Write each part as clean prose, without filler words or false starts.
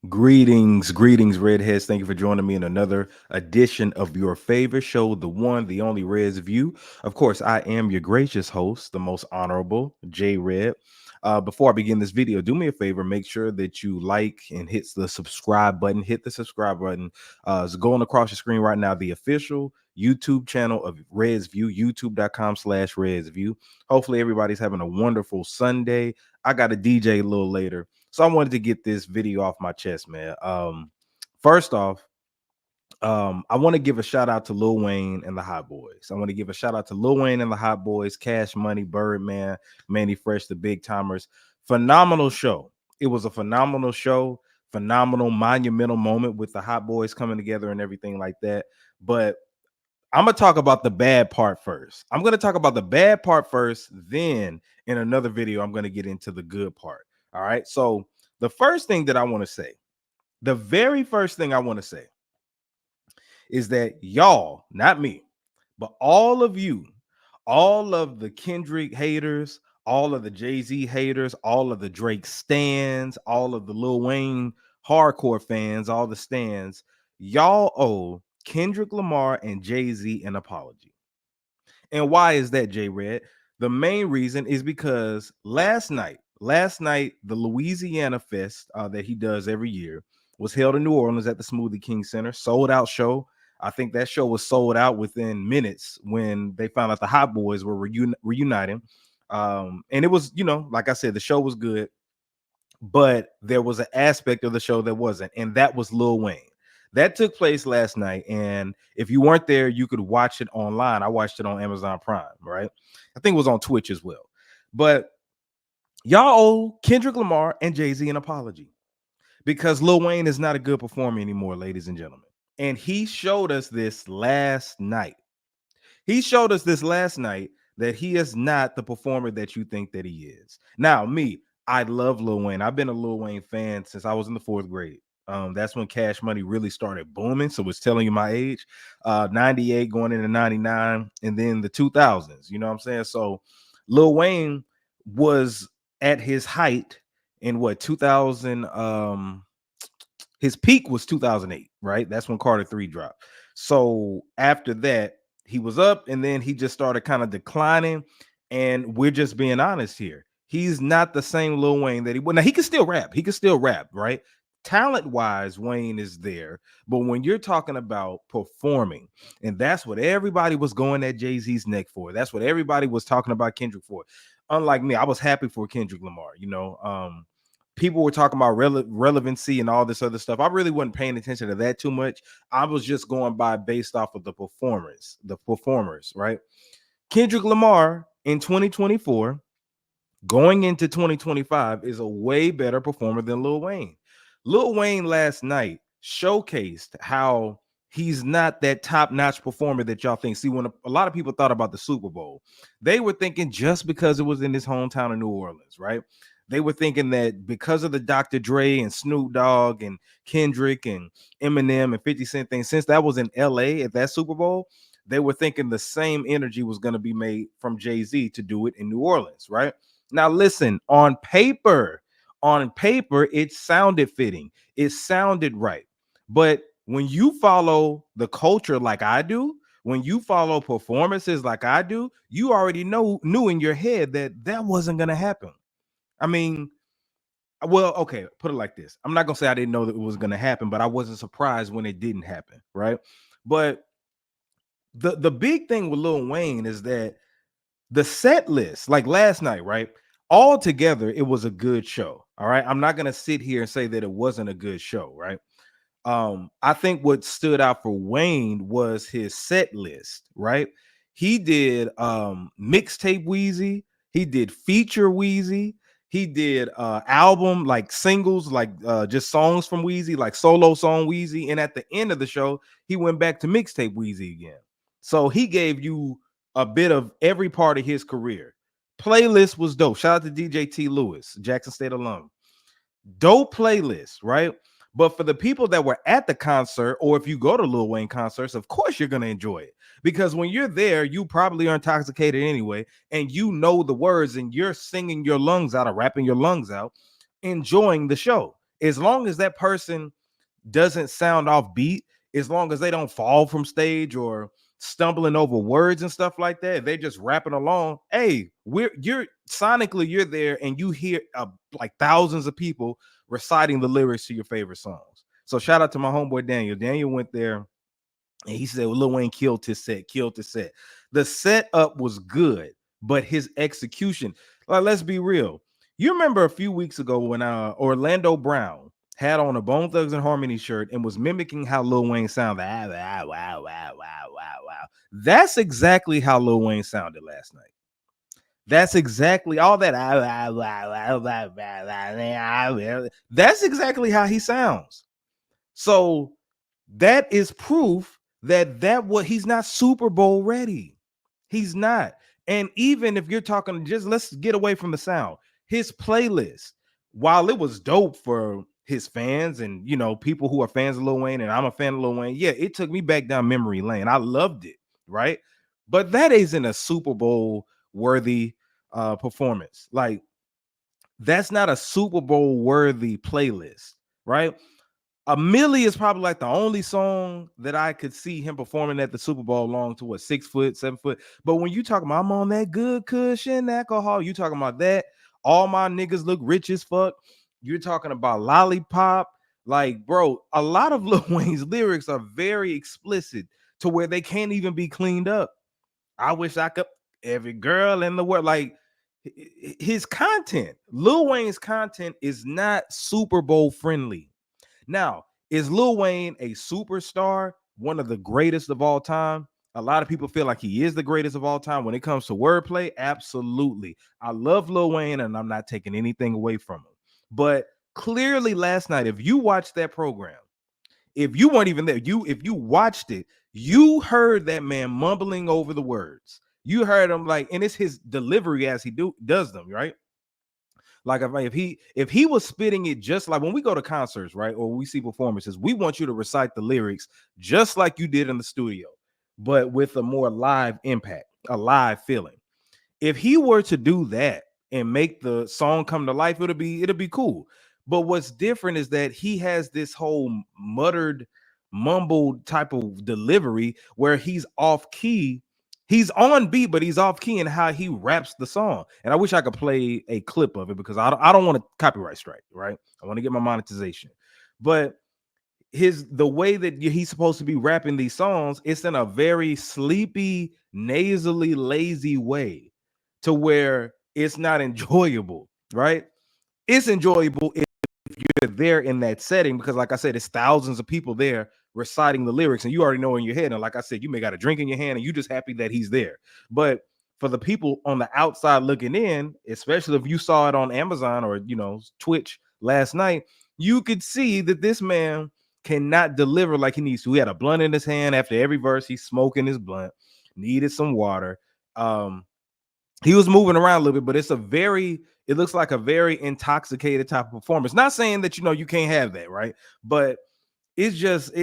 Greetings, redheads. Thank you for joining me in another edition of your favorite show, the one, the only Red's View. Of course, I am your gracious host, the most honorable J Red. Before I begin this video, do me a favor, make sure that you like and hit the subscribe button. Hit the subscribe button. It's going across your screen right now, the official YouTube channel of Red's View, youtube.com/Red's View. Hopefully, everybody's having a wonderful Sunday. I got a DJ a little later. So I wanted to get this video off my chest, man. First off, I want to give a shout out to Lil Wayne and the Hot Boys. I want to give a shout out to Lil Wayne and the Hot Boys, Cash Money, Birdman, Manny Fresh, the Big Timers. Phenomenal show. It was a phenomenal show, phenomenal, monumental moment with the Hot Boys coming together and everything like that. But I'm gonna talk about the bad part first. I'm gonna talk about the bad part first. Then in another video, I'm gonna get into the good part. All right. So the first thing that I want to say, the very first thing I want to say is that y'all, not me, but all of you, all of the Kendrick haters, all of the Jay-Z haters, all of the Drake stans, all of the Lil Wayne hardcore fans, all the stans, y'all owe Kendrick Lamar and Jay-Z an apology. And why is that, J Red? The main reason is because last night, the Louisiana Fest that he does every year was held in New Orleans at the Smoothie King Center. Sold out show. I think that show was sold out within minutes when they found out the Hot Boys were reuniting. And it was, like I said, the show was good, but there was an aspect of the show that wasn't, and that was Lil Wayne. That took place last night, and if you weren't there, you could watch it online. I watched it on Amazon Prime, right? I think it was on Twitch as well. But y'all owe Kendrick Lamar and Jay-Z an apology because Lil Wayne is not a good performer anymore, ladies and gentlemen. And he showed us this last night. He showed us this last night that he is not the performer that you think that he is. Now, me, I love Lil Wayne. I've been a Lil Wayne fan since I was in the 4th grade. That's when Cash Money really started booming. So it's telling you my age. 98 going into 99, and then the 2000s. You know what I'm saying? So Lil Wayne was at his height in what 2000. His peak was 2008, right? That's when Carter 3 dropped. So after that, he was up, and then he just started kind of declining. And we're just being honest here. He's not the same Lil Wayne that he was. Now, he can still rap. He can still rap, right? Talent-wise, Wayne is there. But when you're talking about performing, and that's what everybody was going at Jay-Z's neck for. That's what everybody was talking about Kendrick for. Unlike me, I was happy for Kendrick Lamar, people were talking about relevancy and all this other stuff. I really wasn't paying attention to that too much. I was just going by based off of the performers, right? Kendrick Lamar in 2024, going into 2025, is a way better performer than Lil Wayne. Lil Wayne last night showcased how he's not that top-notch performer that y'all think. See, when a lot of people thought about the Super Bowl, they were thinking just because it was in his hometown of New Orleans, right? They were thinking that because of the Dr. Dre and Snoop Dogg and Kendrick and Eminem and 50 Cent thing, since that was in LA at that Super Bowl, they were thinking the same energy was going to be made from Jay-Z to do it in New Orleans, right? Now, listen, on paper, it sounded fitting. It sounded right. But when you follow the culture like I do, when you follow performances like I do, you already knew in your head that wasn't going to happen. I mean, well, okay, put it like this. I'm not going to say I didn't know that it was going to happen, but I wasn't surprised when it didn't happen, right? But the big thing with Lil Wayne is that the set list, like last night, right? All together, it was a good show. All right. I'm not going to sit here and say that it wasn't a good show, right? I think what stood out for Wayne was his set list, right? He did mixtape Weezy, he did feature Weezy, he did album like singles, like just songs from Weezy, like solo song Weezy, and at the end of the show, he went back to mixtape Weezy again. So he gave you a bit of every part of his career. Playlist was dope. Shout out to DJ T. Lewis, Jackson State alum. Dope playlist, right? But for the people that were at the concert, or if you go to Lil Wayne concerts, of course you're going to enjoy it. Because when you're there, you probably are intoxicated anyway, and you know the words, and you're singing your lungs out or rapping your lungs out, enjoying the show. As long as that person doesn't sound off beat, as long as they don't fall from stage or stumbling over words and stuff like that, they're just rapping along. Hey, you're sonically you're there and you hear like thousands of people reciting the lyrics to your favorite songs. So shout out to my homeboy Daniel. Daniel went there and he said, well, Lil Wayne killed his set, killed the set. The setup was good, but his execution, like, let's be real. You remember a few weeks ago when Orlando Brown had on a Bone Thugs and Harmony shirt and was mimicking how Lil Wayne sounded. Wow, wow, wow, wow, wow, wow. That's exactly how Lil Wayne sounded last night. That's exactly all that. That's exactly how he sounds. So that is proof that what he's not Super Bowl ready. He's not. And even if you're talking, just let's get away from the sound. His playlist, while it was dope for his fans and people who are fans of Lil Wayne, and I'm a fan of Lil Wayne, yeah, it took me back down memory lane. I loved it, right? But that isn't a Super Bowl worthy performance. Like, that's not a Super Bowl worthy playlist, right? A Millie is probably like the only song that I could see him performing at the Super Bowl along to 6 foot, 7 foot. But when you talking about I'm on that good cushion alcohol, you talking about that. All my niggas look rich as fuck. You're talking about Lollipop. Like, bro, a lot of Lil Wayne's lyrics are very explicit to where they can't even be cleaned up. I wish I could every girl in the world. Like, his content, Lil Wayne's content is not Super Bowl friendly. Now, is Lil Wayne a superstar, one of the greatest of all time? A lot of people feel like he is the greatest of all time when it comes to wordplay. Absolutely. I love Lil Wayne and I'm not taking anything away from him. But clearly last night, if you watched that program, if you weren't even there, if you watched it, you heard that man mumbling over the words. You heard him like, and it's his delivery as he does them, right? Like if he was spitting it just like when we go to concerts, right? Or we see performances, we want you to recite the lyrics just like you did in the studio, but with a more live impact, a live feeling. If he were to do that and make the song come to life, it'll be cool. But what's different is that he has this whole muttered, mumbled type of delivery where he's off key. He's on beat, but he's off key in how he raps the song. And I wish I could play a clip of it because I don't want to copyright strike, right? I want to get my monetization. But the way that he's supposed to be rapping these songs, it's in a very sleepy, nasally, lazy way to where it's not enjoyable, right? It's enjoyable if you're there in that setting because, like I said, it's thousands of people there reciting the lyrics, and you already know in your head. And like I said, you may got a drink in your hand, and you just happy that he's there. But for the people on the outside looking in, especially if you saw it on Amazon or Twitch last night, you could see that this man cannot deliver like he needs to. He had a blunt in his hand after every verse. He's smoking his blunt, needed some water. He was moving around a little bit, but it looks like a very intoxicated type of performance. Not saying that you can't have that, right? But it's just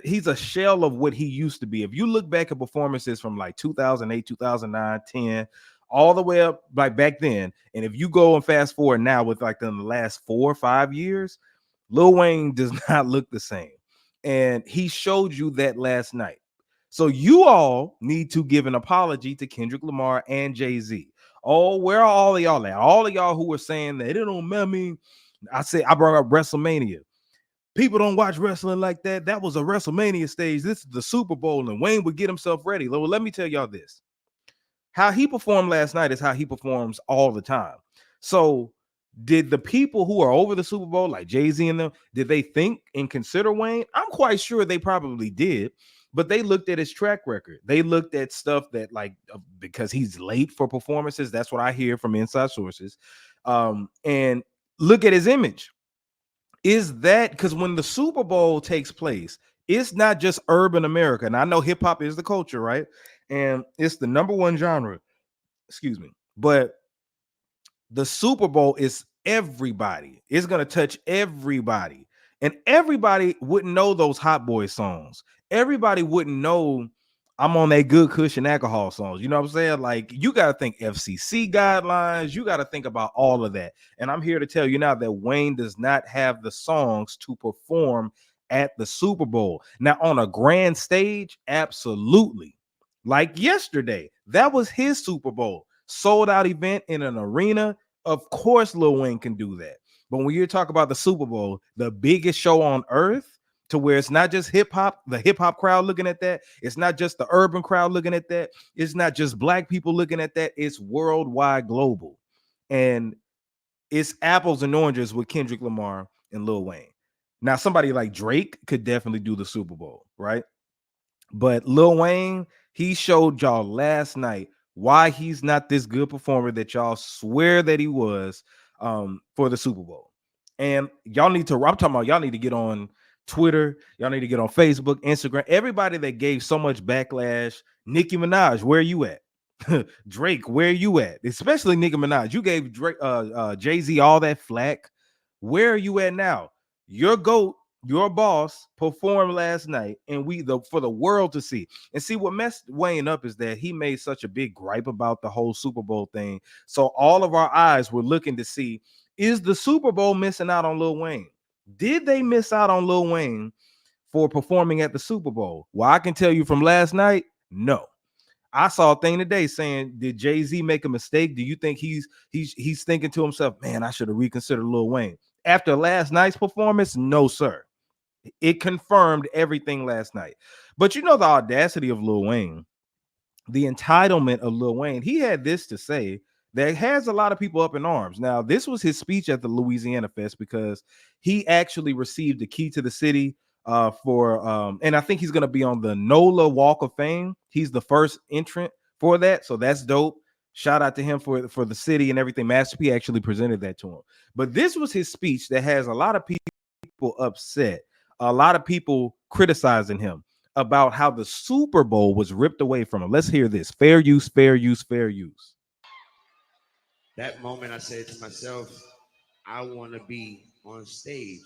he's a shell of what he used to be. If you look back at performances from like 2008, 2009, 10, all the way up like back then, and if you go and fast forward now with like in the last 4 or 5 years, Lil Wayne does not look the same. And he showed you that last night. So you all need to give an apology to Kendrick Lamar and Jay-Z. Oh, where are all of y'all at? All of y'all who were saying that it don't matter. I brought up WrestleMania. People don't watch wrestling like that. That was a WrestleMania stage. This is the Super Bowl, and Wayne would get himself ready. Well, let me tell y'all this. How he performed last night is how he performs all the time. So did the people who are over the Super Bowl, like Jay-Z and them, did they think and consider Wayne? I'm quite sure they probably did, but they looked at his track record. They looked at stuff that because he's late for performances. That's what I hear from inside sources. And look at his image. Is that because when the Super Bowl takes place, it's not just urban America. And I know hip hop is the culture, right? And it's the number one genre. Excuse me. But the Super Bowl is everybody. It's going to touch everybody. And everybody wouldn't know those Hot Boy songs. Everybody wouldn't know I'm on that good cushion alcohol songs. You know what I'm saying? Like, you got to think FCC guidelines. You got to think about all of that. And I'm here to tell you now that Wayne does not have the songs to perform at the Super Bowl. Now, on a grand stage, absolutely. Like yesterday, that was his Super Bowl. Sold out event in an arena. Of course, Lil Wayne can do that. But when you talk about the Super Bowl, the biggest show on earth, to where it's not just hip hop, the hip hop crowd looking at that. It's not just the urban crowd looking at that. It's not just black people looking at that. It's worldwide, global. And it's apples and oranges with Kendrick Lamar and Lil Wayne. Now, somebody like Drake could definitely do the Super Bowl, right? But Lil Wayne, he showed y'all last night why he's not this good performer that y'all swear that he was for the Super Bowl. And y'all need to, I'm talking about y'all need to get on Twitter, y'all need to get on Facebook, Instagram, everybody that gave so much backlash. Nicki Minaj, where you at? Drake, where you at? Especially Nicki Minaj. You gave Drake, Jay-Z all that flack. Where are you at now? Your GOAT, your boss, performed last night, and for the world to see. And see, what messed Wayne up is that he made such a big gripe about the whole Super Bowl thing. So all of our eyes were looking to see, is the Super Bowl missing out on Lil Wayne? Did they miss out on Lil Wayne for performing at the Super Bowl? Well, I can tell you from last night, no. I saw a thing today saying, did Jay-Z make a mistake? Do you think he's thinking to himself, man, I should have reconsidered Lil Wayne? After last night's performance, no, sir. It confirmed everything last night. But you know the audacity of Lil Wayne, the entitlement of Lil Wayne. He had this to say that has a lot of people up in arms. Now, this was his speech at the Louisiana Fest because he actually received the key to the city and I think he's going to be on the NOLA Walk of Fame. He's the first entrant for that, so that's dope. Shout out to him for the city and everything. Master P actually presented that to him. But this was his speech that has a lot of people upset, a lot of people criticizing him about how the Super Bowl was ripped away from him. Let's hear this. Fair use, fair use, fair use. That moment I said to myself, I want to be on stage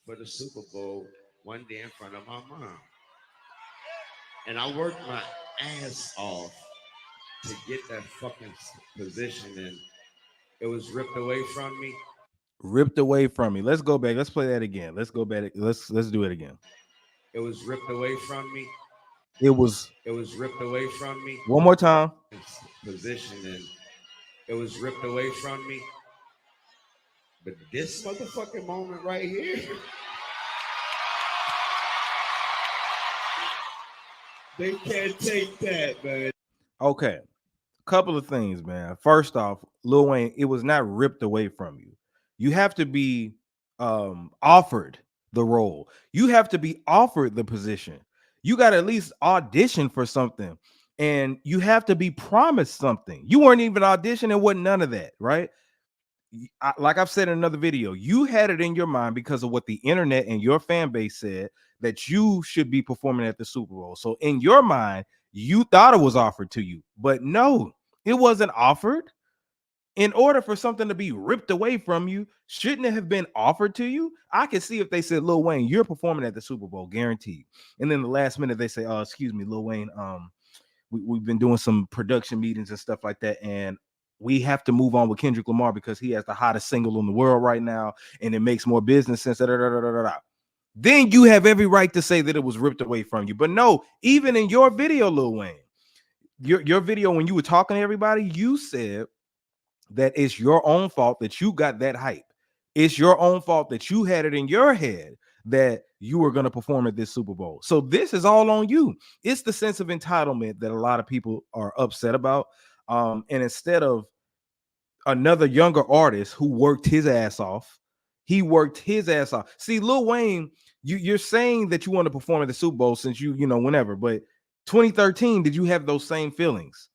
for the Super Bowl one day in front of my mom. And I worked my ass off to get that fucking position, and it was ripped away from me. Ripped away from me. Let's go back. Let's play that again. Let's go back. Let's do it again. It was ripped away from me. It was ripped away from me. One more time. Position, and it was ripped away from me. But this motherfucking moment right here, they can't take that, man. Okay. Couple of things, man. First off, Lil Wayne, it was not ripped away from you. You have to be offered the role. You have to be offered the position. You got to at least audition for something, and you have to be promised something. You weren't even auditioning. It wasn't none of that, right? Like I've said in another video, you had it in your mind because of what the internet and your fan base said that you should be performing at the Super Bowl. So in your mind, you thought it was offered to you, but no, it wasn't offered. In order for something to be ripped away from you, shouldn't it have been offered to you? I could see if they said, Lil Wayne, you're performing at the Super Bowl, guaranteed. And then the last minute they say, oh, excuse me, Lil Wayne, we've been doing some production meetings and stuff like that, and we have to move on with Kendrick Lamar because he has the hottest single in the world right now, and it makes more business sense. Then you have every right to say that it was ripped away from you. But no, even in your video, Lil Wayne, your video when you were talking to everybody, you said that it's your own fault that you got that hype. It's your own fault that you had it in your head that you were going to perform at this Super Bowl. So this is all on you. It's the sense of entitlement that a lot of people are upset about. And instead of another younger artist who worked his ass off, he worked his ass off. See, Lil Wayne, you're saying that you want to perform at the Super Bowl since you know, whenever, but 2013, did you have those same feelings?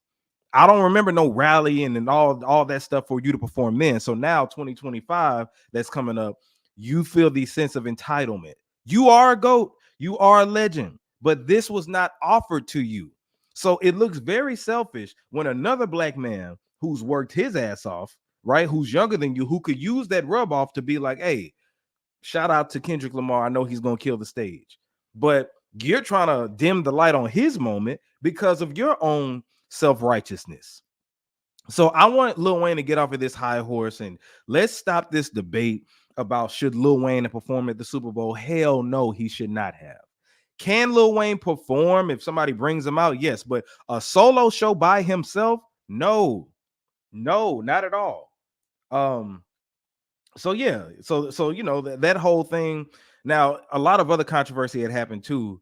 I don't remember no rallying and all that stuff for you to perform then. So now 2025 that's coming up, you feel the sense of entitlement. You are a GOAT, you are a legend, but this was not offered to you. So it looks very selfish when another black man who's worked his ass off, right, who's younger than you, who could use that rub off to be like, hey, shout out to Kendrick Lamar. I know he's going to kill the stage. But You're trying to dim the light on his moment because of your own self-righteousness. So I want Lil Wayne to get off of this high horse and let's stop this debate about should Lil Wayne have performed at the Super Bowl. Hell no, he should not have. Can Lil Wayne perform if somebody brings him out? Yes, but a solo show by himself? No, no, not at all. Um, so yeah, so you know that whole thing. Now, a lot of other controversy had happened too.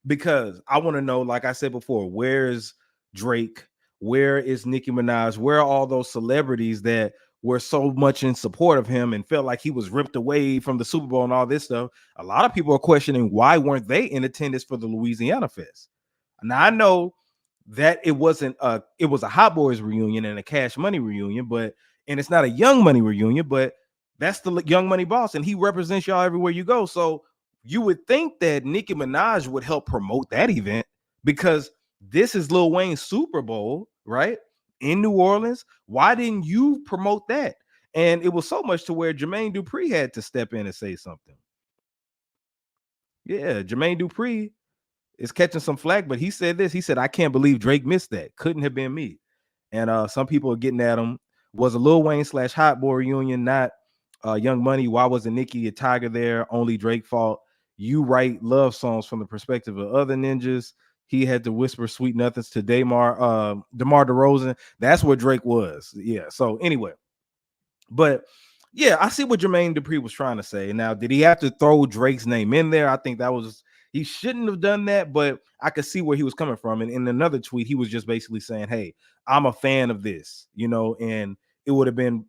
Because I want to know, like I said before, where's Drake? Where is Nicki Minaj? Where are all those celebrities that were so much in support of him and felt like he was ripped away from the Super Bowl and all this stuff? A lot of people are questioning why weren't they in attendance for the Louisiana Fest. Now I know that it was a Hot Boys reunion and a Cash Money reunion, but and it's not a Young Money reunion, but that's the Young Money boss, and he represents y'all everywhere you go. So you would think that Nicki Minaj would help promote that event because this is Lil Wayne's Super Bowl, right? In New Orleans. Why didn't you promote that? And it was so much to where Jermaine Dupri had to step in and say something. Yeah, Jermaine Dupri is catching some flack, but he said this. He said, I can't believe Drake missed that. Couldn't have been me. And some people are getting at him. Was a Lil Wayne / Hot Boy reunion, not Young Money? Why wasn't Nicki a Tiger there? Only Drake fault. You write love songs from the perspective of other ninjas. He had to whisper sweet nothings to DeMar DeRozan. That's where Drake was. Yeah. So anyway, but yeah, I see what Jermaine Dupri was trying to say. Now, did he have to throw Drake's name in there? I think that was he shouldn't have done that, but I could see where he was coming from. And in another tweet, he was just basically saying, hey, I'm a fan of this, you know, and it would have been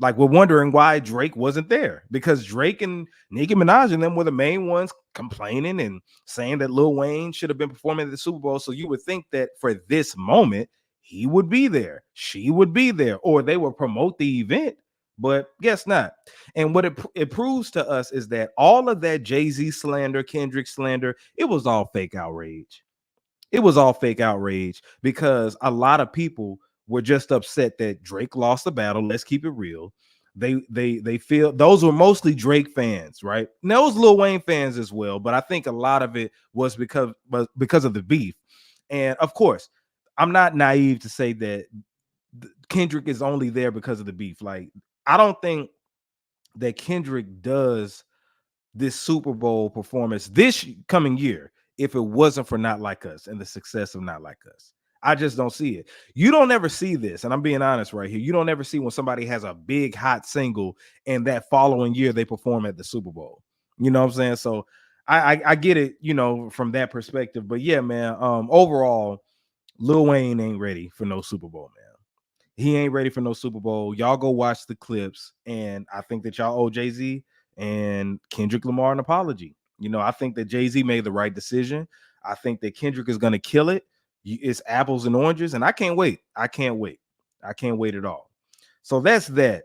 like we're wondering why Drake wasn't there because Drake and Nicki Minaj and them were the main ones complaining and saying that Lil Wayne should have been performing at the Super Bowl. So you would think that for this moment, he would be there, she would be there, or they would promote the event, but guess not. And what it proves to us is that all of that Jay-Z slander, Kendrick slander, it was all fake outrage. It was all fake outrage because a lot of people were just upset that Drake lost the battle. Let's keep it real. They feel those were mostly Drake fans, right? And those Lil Wayne fans as well, but I think a lot of it was because of the beef. And of course, I'm not naive to say that Kendrick is only there because of the beef. Like, I don't think that Kendrick does this Super Bowl performance this coming year if it wasn't for Not Like Us and the success of Not Like Us. I just don't see it. You don't ever see this, and I'm being honest right here. You don't ever see when somebody has a big hot single and that following year they perform at the Super Bowl. You know what I'm saying? So I get it, you know, from that perspective. But yeah, man, overall, Lil Wayne ain't ready for no Super Bowl, man. He ain't ready for no Super Bowl. Y'all go watch the clips, and I think that y'all owe Jay-Z and Kendrick Lamar an apology. You know, I think that Jay-Z made the right decision. I think that Kendrick is going to kill it. It's apples and oranges, and I can't wait. I can't wait. I can't wait at all. So that's that.